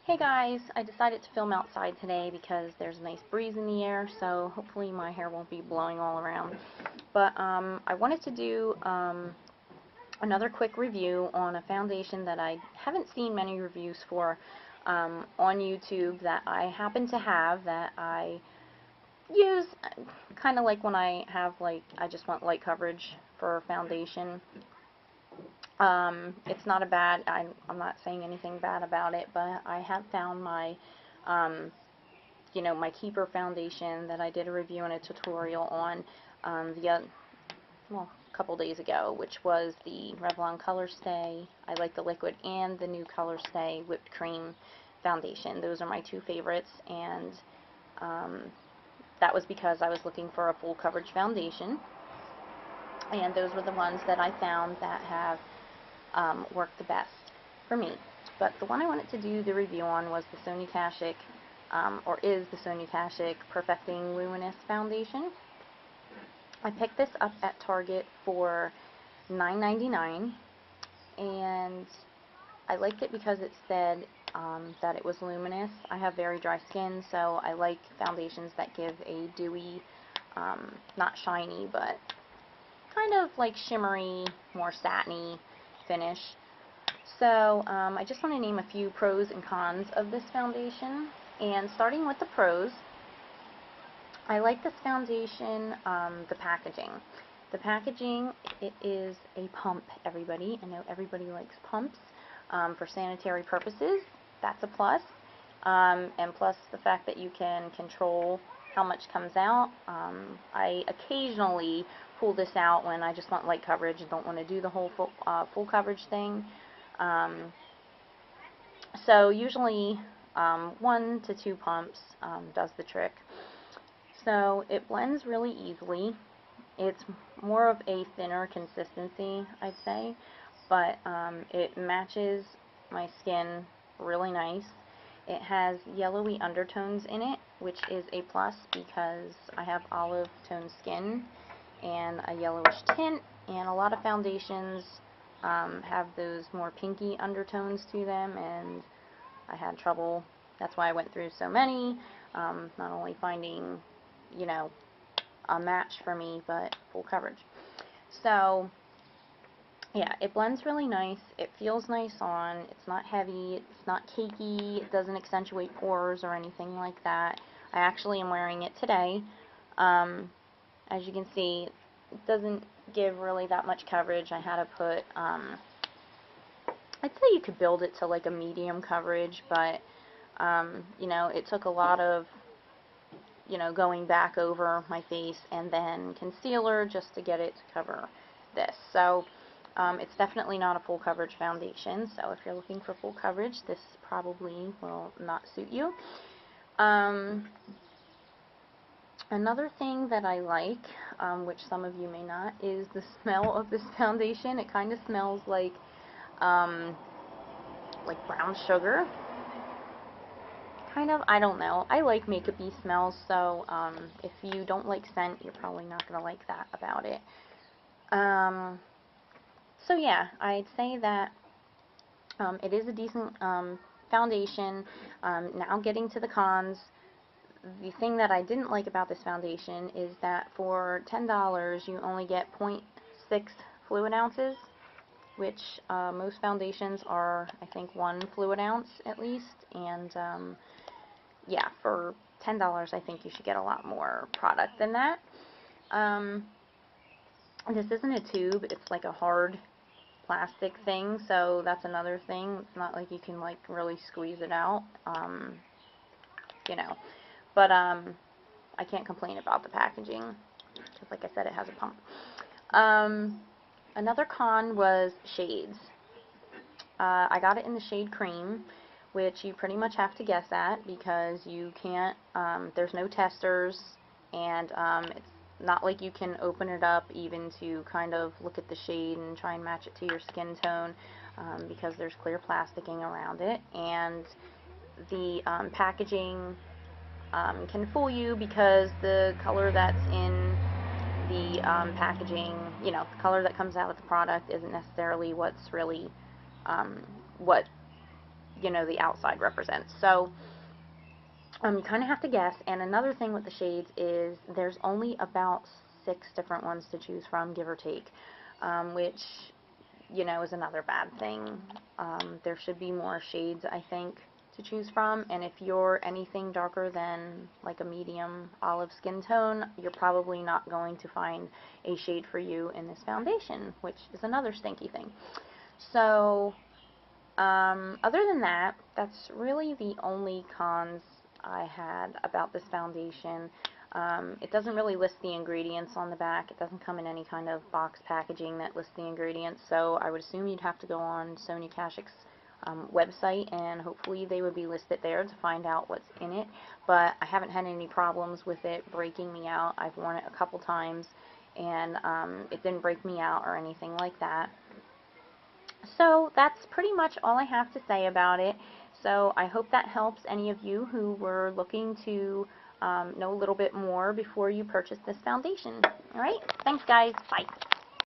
Hey guys, I decided to film outside today because there's a nice breeze in the air, so hopefully my hair won't be blowing all around. But I wanted to do another quick review on a foundation that I haven't seen many reviews for on YouTube that I happen to have that I use kind of like when I have I just want light coverage for foundation. It's not a bad, I'm not saying anything bad about it, but I have found my, my Keeper foundation that I did a review and a tutorial on a couple days ago, which was the Revlon Color Stay. I like the liquid and the new Color Stay whipped cream foundation. Those are my two favorites, and that was because I was looking for a full coverage foundation, and those were the ones that I found that have worked the best for me. But the one I wanted to do the review on was the Sonia Kashuk, is the Sonia Kashuk Perfecting Luminous Foundation. I picked this up at Target for $9.99, and I liked it because it said that it was luminous. I have very dry skin, so I like foundations that give a dewy, not shiny, but kind of like shimmery, more satiny finish. So I just want to name a few pros and cons of this foundation. And starting with the pros, I like this foundation, the packaging. The packaging, it is a pump, everybody. I know everybody likes pumps for sanitary purposes. That's a plus. And plus the fact that you can control how much comes out. I occasionally pull this out when I just want light coverage and don't want to do the whole full coverage thing. So usually 1 to 2 pumps does the trick. So it blends really easily. It's more of a thinner consistency, I'd say, but it matches my skin really nice. It has yellowy undertones in it, which is a plus because I have olive tone skin and a yellowish tint, and a lot of foundations have those more pinky undertones to them, and I had trouble. That's why I went through so many, not only finding, a match for me, but full coverage. So yeah, it blends really nice. It feels nice on. It's not heavy. It's not cakey. It doesn't accentuate pores or anything like that. I actually am wearing it today. As you can see, it doesn't give really that much coverage. I had to put, I'd say you could build it to like a medium coverage, but, it took a lot of, going back over my face and then concealer just to get it to cover this. So, it's definitely not a full coverage foundation, so if you're looking for full coverage, this probably will not suit you. Another thing that I like, which some of you may not, is the smell of this foundation. It kind of smells like brown sugar. Kind of, I don't know. I like makeup-y smells, so if you don't like scent, you're probably not going to like that about it. So yeah, I'd say that it is a decent foundation. Now getting to the cons, the thing that I didn't like about this foundation is that for $10 you only get 0.6 fluid ounces, which most foundations are, I think, 1 fluid ounce at least, and yeah, for $10 I think you should get a lot more product than that. This isn't a tube, it's like a hard plastic thing, so that's another thing. It's not like you can really squeeze it out, but I can't complain about the packaging because, like I said, it has a pump. Another con was shades. I got it in the shade cream, which you pretty much have to guess at because you can't, there's no testers, and it's not like you can open it up even to kind of look at the shade and try and match it to your skin tone, because there's clear plasticking around it, and the packaging can fool you because the color that's in the packaging, the color that comes out of the product isn't necessarily what's really what you know, the outside represents. So you kind of have to guess. And another thing with the shades is there's only about 6 different ones to choose from, give or take, which, you know, is another bad thing. There should be more shades, I think, to choose from, and if you're anything darker than like a medium olive skin tone, you're probably not going to find a shade for you in this foundation, which is another stinky thing. So other than that, that's really the only cons I had about this foundation. It doesn't really list the ingredients on the back. It doesn't come in any kind of box packaging that lists the ingredients, so I would assume you'd have to go on Sonia Kashuk's website, and hopefully they would be listed there to find out what's in it. But I haven't had any problems with it breaking me out. I've worn it a couple times, and it didn't break me out or anything like that. So that's pretty much all I have to say about it. So I hope that helps any of you who were looking to know a little bit more before you purchase this foundation. Alright, thanks guys, bye.